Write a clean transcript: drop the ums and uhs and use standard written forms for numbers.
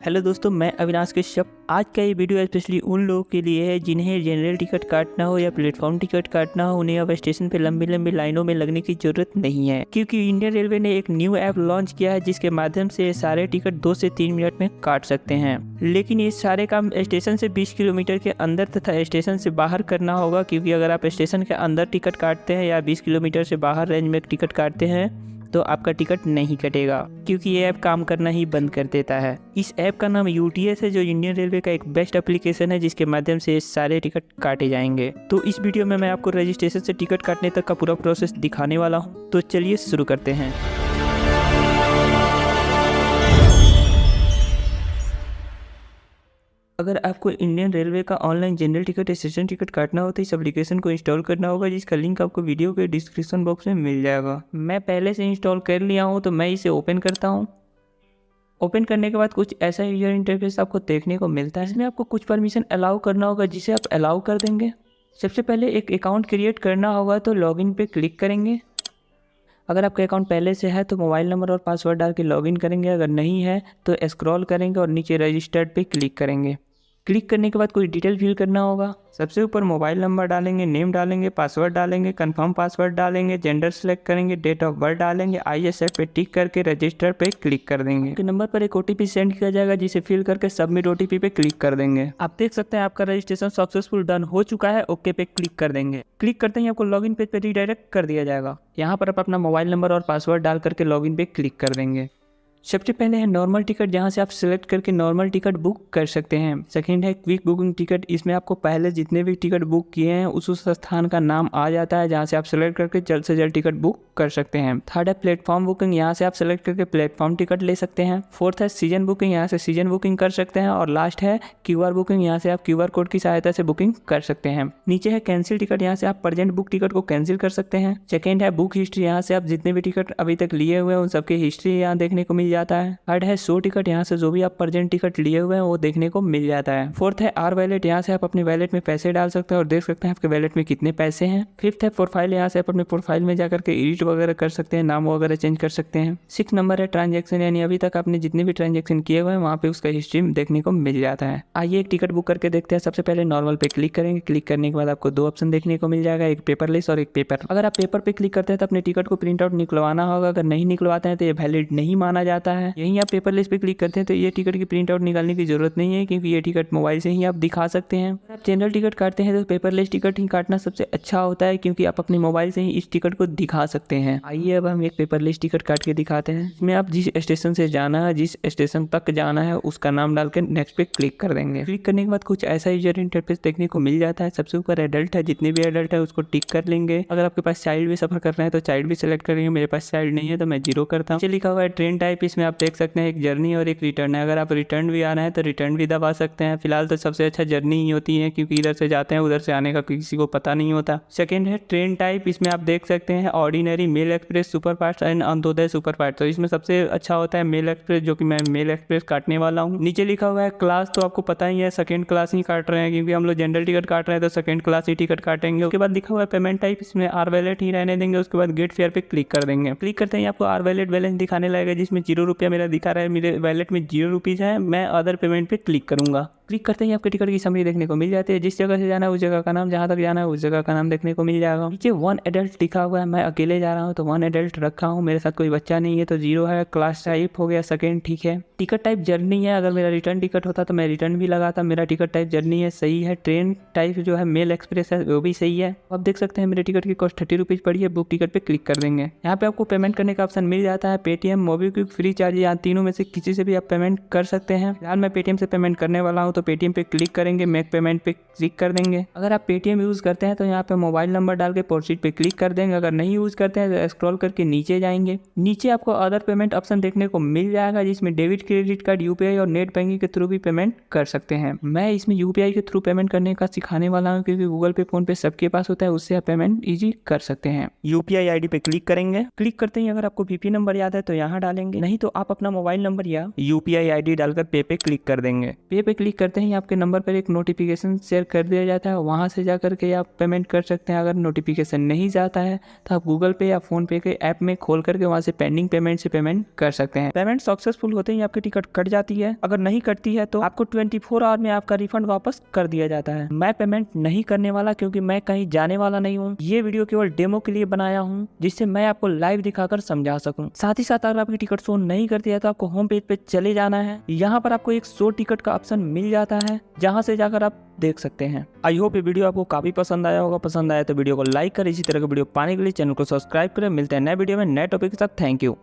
Hello दोस्तों, मैं अविनाश कश्यप। आज का ये वीडियो स्पेशली उन लोगों के लिए है जिन्हें जनरल टिकट काटना हो या प्लेटफॉर्म टिकट काटना हो। उन्हें अब स्टेशन पे लंबी लंबी लाइनों में लगने की जरूरत नहीं है, क्योंकि इंडियन रेलवे ने एक न्यू ऐप लॉन्च किया है जिसके माध्यम से ये सारे टिकट 2 से 3 मिनट में काट सकते हैं। लेकिन ये सारे काम स्टेशन से 20 किलोमीटर के अंदर तथा स्टेशन से बाहर करना होगा, क्योंकि अगर आप स्टेशन के अंदर टिकट काटते हैं या 20 किलोमीटर से बाहर रेंज में टिकट काटते हैं तो आपका टिकट नहीं कटेगा, क्योंकि ये ऐप काम करना ही बंद कर देता है। इस ऐप का नाम UTS है, जो इंडियन रेलवे का एक बेस्ट एप्लीकेशन है जिसके माध्यम से सारे टिकट काटे जाएंगे। तो इस वीडियो में मैं आपको रजिस्ट्रेशन से टिकट काटने तक का पूरा प्रोसेस दिखाने वाला हूँ। तो चलिए शुरू करते हैं। अगर आपको इंडियन रेलवे का online general ticket station ticket काटना हो तो इस एप्लीकेशन को इंस्टॉल करना होगा, जिसका लिंक आपको वीडियो के डिस्क्रिप्शन बॉक्स में मिल जाएगा। मैं पहले से इंस्टॉल कर लिया हूँ, तो मैं इसे ओपन करता हूँ। ओपन करने के बाद कुछ ऐसा यूजर इंटरफेस आपको देखने को मिलता है। इसमें आपको कुछ परमिशन अलाउ करना होगा, जिसे आप अलाउ कर देंगे। सबसे पहले एक अकाउंट क्रिएट करना होगा, तो लॉगिन पे क्लिक करेंगे। अगर आपका अकाउंट पहले से है तो मोबाइल नंबर और पासवर्ड डाल के लॉगिन करेंगे। अगर नहीं है तो स्क्रॉल करेंगे और नीचे रजिस्टर्ड पे क्लिक करेंगे। क्लिक करने के बाद कोई डिटेल फिल करना होगा। सबसे ऊपर मोबाइल नंबर डालेंगे, नेम डालेंगे, पासवर्ड डालेंगे, कंफर्म पासवर्ड डालेंगे, जेंडर सेलेक्ट करेंगे, डेट ऑफ बर्थ डालेंगे। ISF पे टिक करके रजिस्टर पे क्लिक कर देंगे। के नंबर पर एक OTP सेंड किया जाएगा, जिसे फिल करके सबमिट OTP पे क्लिक कर देंगे। आप देख सकते हैं आपका रजिस्ट्रेशन सक्सेसफुल डन हो चुका है। ओके पे क्लिक कर देंगे। क्लिक करते ही आपको लॉगिन पेज पे रीडायरेक्ट कर दिया जाएगा। यहाँ पर आप अपना मोबाइल नंबर और पासवर्ड डाल करके लॉगिन पे क्लिक कर देंगे। सबसे पहले है नॉर्मल टिकट, जहाँ से आप सिलेक्ट करके नॉर्मल टिकट बुक कर सकते हैं। सेकंड है क्विक बुकिंग टिकट। इसमें आपको पहले जितने भी टिकट बुक किए हैं उस स्थान का नाम आ जाता है, जहाँ से आप सिलेक्ट करके जल्द से जल्द टिकट बुक कर सकते हैं। थर्ड है प्लेटफॉर्म बुकिंग। यहाँ से आप सिलेक्ट करके प्लेटफॉर्म टिकट ले सकते हैं। फोर्थ है सीजन बुकिंग। यहाँ से सीजन बुकिंग कर सकते हैं। और लास्ट है QR बुकिंग। यहाँ से आप QR कोड की सहायता से बुकिंग कर सकते हैं। नीचे है कैंसिल टिकट। यहाँ से आप प्रेजेंट बुक टिकट को कैंसिल कर सकते हैं। सेकेंड है बुक हिस्ट्री। यहाँ से आप जितने भी टिकट अभी तक लिए हुए हैं उन सबकी हिस्ट्री यहाँ देखने को मिल जाता है। थर्ड है शो टिकट। यहाँ से जो भी आप प्रेजेंट टिकट लिए हुए हैं वो देखने को मिल जाता है। फोर्थ है R वैलेट। यहाँ से आप अपने वैलेट में पैसे डाल सकते हैं और देख सकते हैं आपके वैलेट में कितने पैसे हैं। फिफ्थ है प्रोफाइल। यहाँ से आप अपने प्रोफाइल में जाकर के एडिट वगैरह कर सकते हैं, नाम वगैरह चेंज कर सकते हैं। सिक्स नंबर है ट्रांजेक्शन, यानी अभी तक आपने जितने भी ट्रांजेक्शन किए हुए हैं वहाँ पे उसका हिस्ट्री देखने को मिल जाता है। आइए एक टिकट बुक करके देखते हैं। सबसे पहले नॉर्मल पे क्लिक करेंगे। क्लिक करने के बाद आपको 2 ऑप्शन देखने को मिल जाएगा, एक पेपरलेस और एक पेपर। अगर आप पेपर पे क्लिक करते हैं तो अपने टिकट को प्रिंट आउट निकलवाना होगा। अगर नहीं निकलवाते हैं तो ये वैलिड नहीं माना जाता है। यहीं आप पेपरलेस पे क्लिक करते हैं तो ये टिकट की प्रिंट आउट निकालने की जरूरत नहीं है, क्योंकि ये टिकट मोबाइल से ही आप दिखा सकते हैं। आप जनरल टिकट काटते हैं तो पेपरलेस टिकट ही काटना सबसे अच्छा होता है, क्योंकि आप अपने मोबाइल से ही इस टिकट को दिखा सकते हैं। आइए अब हम एक पेपरलेस टिकट काट के दिखाते हैं। इसमें आप जिस स्टेशन से जाना है, जिस स्टेशन तक जाना है, उसका नाम डाल के नेक्स्ट पे क्लिक कर देंगे। क्लिक करने के बाद कुछ ऐसा यूजर इंटरफेस देखने को मिल जाता है। सबसे ऊपर एडल्ट है, जितने भी एडल्ट है उसको टिक कर लेंगे। अगर आपके पास चाइल्ड भी सफर कर रहे हैं तो चाइल्ड भी सिलेक्ट करेंगे। मेरे पास चाइल्ड नहीं है तो मैं 0 करता हूँ। लिखा हुआ है ट्रेन टाइप। इसमें आप देख सकते हैं एक जर्नी और एक रिटर्न है। अगर आप रिटर्न भी आना है तो रिटर्न भी दबा सकते हैं। फिलहाल तो सबसे अच्छा जर्नी ही होती है, क्योंकि इधर से जाते हैं उधर से आने का किसी को पता नहीं होता। सेकंड है ट्रेन टाइप। इसमें आप देख सकते हैं ordinary, mail express, superfast and Antyodaya superfast. तो इसमें सबसे अच्छा होता है मेल एक्सप्रेस, जो कि मैं मेल एक्सप्रेस काटने वाला हूँ। नीचे लिखा हुआ है क्लास। तो आपको पता ही है सेकंड क्लास ही काट रहे हैं, क्योंकि हम लोग जनरल टिकट काट रहे हैं तो सेकंड क्लास ही टिकट काटेंगे। उसके बाद लिखा हुआ है पेमेंट टाइप। इसमें R वैलेट ही रहने देंगे। उसके बाद गेट फेयर पे क्लिक कर देंगे। क्लिक करते ही आपको R वैलेट बैलेंस दिखाने लगेगा, जिसमें 0 रुपया मेरा दिखा रहा है। मेरे वैलेट में 0 रुपीज़ है। मैं अदर पेमेंट पे क्लिक करूंगा। क्लिक करते ही आपके टिकट की समरी देखने को मिल जाती है। जिस जगह से जाना है उस जगह का नाम, जहाँ तक जाना है उस जगह का नाम देखने को मिल जाएगा। नीचे 1 एडल्ट लिखा हुआ है। मैं अकेले जा रहा हूँ तो 1 एडल्ट रखा हूँ। मेरे साथ कोई बच्चा नहीं है तो 0 है। क्लास टाइप हो गया सेकंड, ठीक है। टिकट टाइप जर्नी है। अगर मेरा रिटर्न टिकट होता तो मैं रिटर्न भी लगाता। मेरा टिकट टाइप जर्नी है, सही है। ट्रेन टाइप जो है मेल एक्सप्रेस है, वो भी सही है। आप देख सकते हैं मेरे टिकट की कॉस्ट 30 रुपीज़ पड़ी है। बुक टिकट पे क्लिक कर देंगे। यहाँ पे आपको पेमेंट करने का ऑप्शन मिल जाता है। पेटीएम, मोबीक्विक, फ्री चार्ज, यहाँ तीनों में से किसी से भी आप पेमेंट कर सकते हैं। फिलहाल मैं पेटीएम से पेमेंट करने वाला हूँ, तो पेटीएम पे क्लिक करेंगे, मेक पेमेंट पे क्लिक कर देंगे। अगर आप पेटीएम यूज़ करते हैं तो यहाँ पे मोबाइल नंबर डाल के प्रोसीड पे क्लिक कर देंगे। अगर नहीं यूज़ करते हैं तो स्क्रॉल करके नीचे जाएंगे। नीचे आपको अदर पेमेंट ऑप्शन देखने को मिल जाएगा, जिसमें डेबिट, क्रेडिट कार्ड, UPI और नेट बैंकिंग के थ्रू भी पेमेंट कर सकते हैं। मैं इसमें UPI के थ्रू पेमेंट करने का सिखाने वाला हूँ, क्योंकि गूगल पे, फोन पे सबके पास होता है। उससे आप पेमेंट ईजी कर सकते हैं। UPI ID पे क्लिक करेंगे। क्लिक करते ही अगर आपको PP नंबर याद है तो यहाँ डालेंगे, नहीं तो आप अपना मोबाइल नंबर या UPI ID डालकर पे क्लिक कर देंगे। पे क्लिक करते ही आपके नंबर पर एक नोटिफिकेशन शेयर कर दिया जाता है, वहाँ से जा करके आप पेमेंट कर सकते हैं। अगर नोटिफिकेशन नहीं जाता है तो आप गूगल पे या फ़ोन पे के ऐप में खोल करके वहाँ से पेंडिंग पेमेंट से पेमेंट कर सकते हैं। पेमेंट सक्सेसफुल होते ही आपकी टिकट कट जाती है। अगर नहीं कटती है तो आपको 24 आवर में आपका रिफंड वापस कर दिया जाता है। मैं पेमेंट नहीं करने वाला क्योंकि मैं कहीं जाने वाला नहीं हूँ। ये वीडियो केवल डेमो के लिए बनाया हूँ जिससे मैं आपको लाइव दिखाकर समझा सकूं। साथ ही साथ अगर आपकी टिकट शो नहीं करती है तो आपको होम पेज पे चले जाना है। यहाँ पर आपको एक शो टिकट का ऑप्शन मिल जाता है, जहाँ से जाकर आप देख सकते हैं। आई होप ये वीडियो आपको काफी पसंद आया होगा। पसंद आया तो वीडियो को लाइक करें। इसी तरह के वीडियो पाने के लिए चैनल को सब्सक्राइब करें। मिलते हैं नए वीडियो में नए टॉपिक के साथ। Thank you.